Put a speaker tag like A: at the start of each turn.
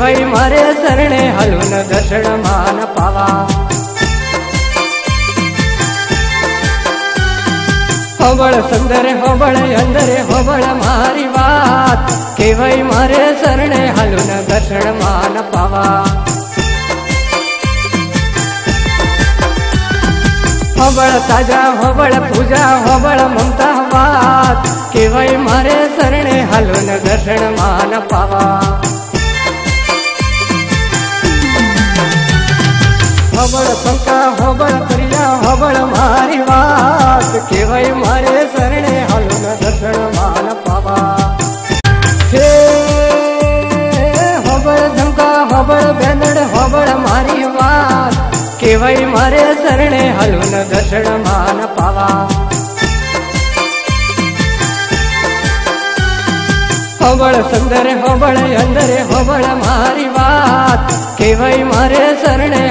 A: केवई मारे शरणे हलून दर्शन मान पावा। होबळ सुंदर होबळ अंदरे होबळ मारी बात, केवई मारे शरणे हलून दर्शन मान पावा। होबळ ताजा होबळ पूजा होबळ ममता बात, केवई मारे शरणे हलून दर्शन मान पावा। होबळ पंका होबळ करिया होबळ मारी बात, केवई मारे शरणे हलून दर्शन मान पावा। हे होबळ झमका होबळ बेंदड़ होबळ मारी बात, केवई मारे शरणे हलून दर्शन मान पावा। होबळ सुंदर होबळ अंदरे होबळ मारी बात, केवई मारे शरणे